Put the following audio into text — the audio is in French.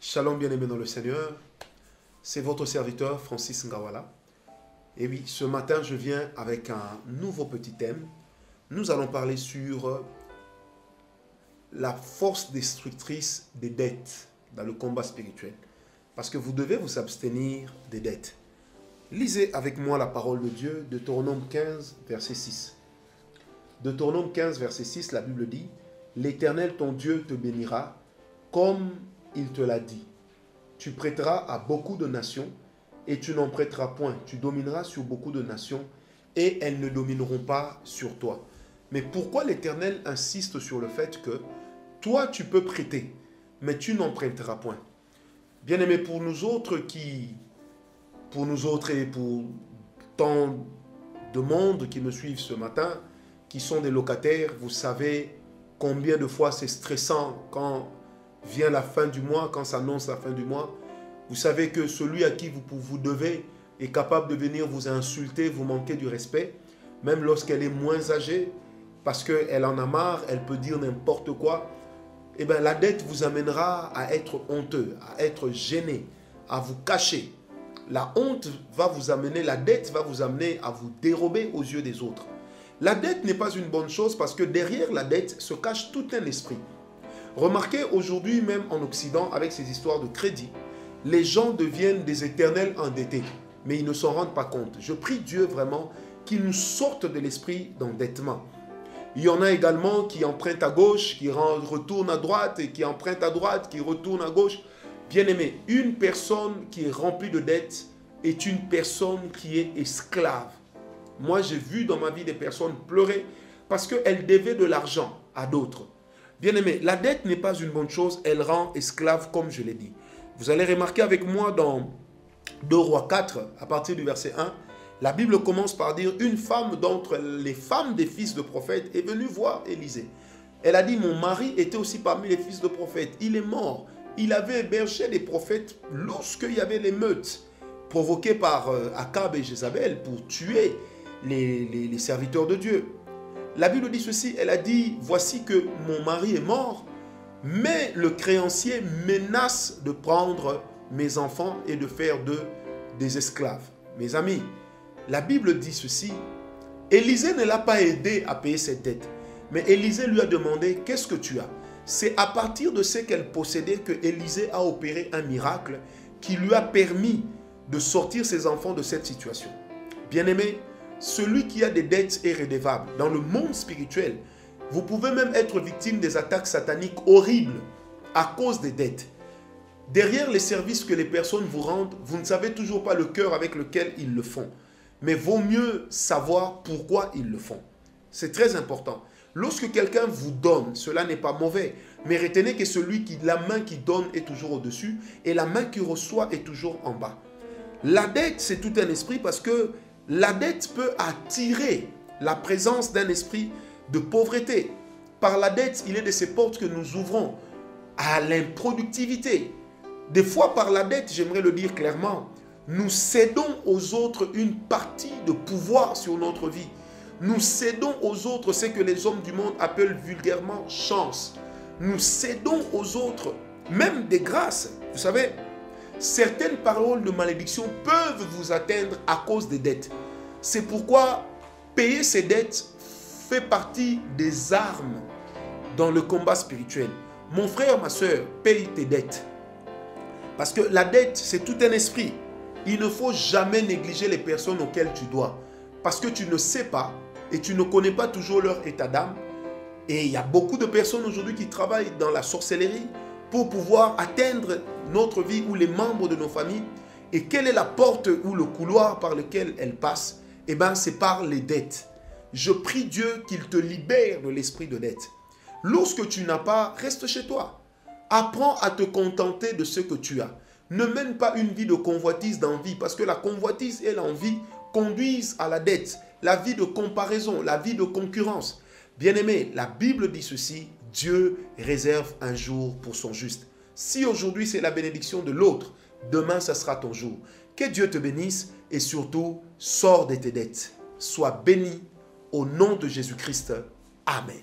Shalom bien-aimé dans le Seigneur, c'est votre serviteur Francis Ngawala. Et oui, ce matin je viens avec un nouveau petit thème. Nous allons parler sur la force destructrice des dettes dans le combat spirituel. Parce que vous devez vous abstenir des dettes. Lisez avec moi la parole de Dieu, Deutéronome 15, verset 6. Deutéronome 15, verset 6, la Bible dit « L'Éternel ton Dieu te bénira comme il te l'a dit. Tu prêteras à beaucoup de nations et tu n'en prêteras point. Tu domineras sur beaucoup de nations et elles ne domineront pas sur toi. » Mais pourquoi l'Éternel insiste sur le fait que toi tu peux prêter, mais tu n'en prêteras point? Bien-aimés, pour nous autres et pour tant de monde qui me suivent ce matin, qui sont des locataires, vous savez combien de fois c'est stressant quand vient la fin du mois, quand s'annonce la fin du mois. Vous savez que celui à qui vous devez est capable de venir vous insulter, vous manquer du respect, même lorsqu'elle est moins âgée, parce qu'elle en a marre, elle peut dire n'importe quoi. Eh bien, la dette vous amènera à être honteux, à être gêné, à vous cacher. La honte va vous amener, la dette va vous amener à vous dérober aux yeux des autres. La dette n'est pas une bonne chose parce que derrière la dette se cache tout un esprit. Remarquez aujourd'hui, même en Occident, avec ces histoires de crédit, les gens deviennent des éternels endettés, mais ils ne s'en rendent pas compte. Je prie Dieu vraiment qu'il nous sorte de l'esprit d'endettement. Il y en a également qui empruntent à gauche, qui retournent à droite, et qui empruntent à droite, qui retournent à gauche. Bien-aimé, une personne qui est remplie de dettes est une personne qui est esclave. Moi, j'ai vu dans ma vie des personnes pleurer parce qu'elles devaient de l'argent à d'autres. Bien-aimé, la dette n'est pas une bonne chose, elle rend esclave comme je l'ai dit. Vous allez remarquer avec moi dans 2 Rois 4, à partir du verset 1, la Bible commence par dire « Une femme d'entre les femmes des fils de prophètes est venue voir Élisée. Elle a dit « Mon mari était aussi parmi les fils de prophètes. Il est mort. Il avait hébergé les prophètes lorsqu'il y avait l'émeute provoquée par Akab et Jézabel pour tuer les serviteurs de Dieu. » La Bible dit ceci, elle a dit « Voici que mon mari est mort, mais le créancier menace de prendre mes enfants et de faire d'eux des esclaves. » Mes amis, la Bible dit ceci, Élisée ne l'a pas aidé à payer cette dette, mais Élisée lui a demandé « Qu'est-ce que tu as ?» C'est à partir de ce qu'elle possédait que Élisée a opéré un miracle qui lui a permis de sortir ses enfants de cette situation. Bien-aimé, celui qui a des dettes est redevable. Dans le monde spirituel, vous pouvez même être victime des attaques sataniques horribles à cause des dettes. Derrière les services que les personnes vous rendent, vous ne savez toujours pas le cœur avec lequel ils le font. Mais vaut mieux savoir pourquoi ils le font. C'est très important. Lorsque quelqu'un vous donne, cela n'est pas mauvais. Mais retenez que la main qui donne est toujours au-dessus et la main qui reçoit est toujours en bas. La dette, c'est tout un esprit parce que la dette peut attirer la présence d'un esprit de pauvreté. Par la dette, il est de ces portes que nous ouvrons à l'improductivité. Des fois, par la dette, j'aimerais le dire clairement, nous cédons aux autres une partie de pouvoir sur notre vie. Nous cédons aux autres ce que les hommes du monde appellent vulgairement chance. Nous cédons aux autres même des grâces. Vous savez, certaines paroles de malédiction peuvent vous atteindre à cause des dettes. C'est pourquoi payer ses dettes fait partie des armes dans le combat spirituel. Mon frère, ma soeur, paye tes dettes. Parce que la dette, c'est tout un esprit. Il ne faut jamais négliger les personnes auxquelles tu dois. Parce que tu ne sais pas et tu ne connais pas toujours leur état d'âme. Et il y a beaucoup de personnes aujourd'hui qui travaillent dans la sorcellerie pour pouvoir atteindre notre vie ou les membres de nos familles. Et quelle est la porte ou le couloir par lequel elles passent? Eh bien, c'est par les dettes. Je prie Dieu qu'il te libère de l'esprit de dette. Lorsque tu n'as pas, reste chez toi. Apprends à te contenter de ce que tu as. Ne mène pas une vie de convoitise d'envie parce que la convoitise et l'envie conduisent à la dette, la vie de comparaison, la vie de concurrence. Bien-aimé, la Bible dit ceci, Dieu réserve un jour pour son juste. Si aujourd'hui c'est la bénédiction de l'autre, demain ça sera ton jour. Que Dieu te bénisse et surtout, sors de tes dettes. Sois béni au nom de Jésus-Christ. Amen.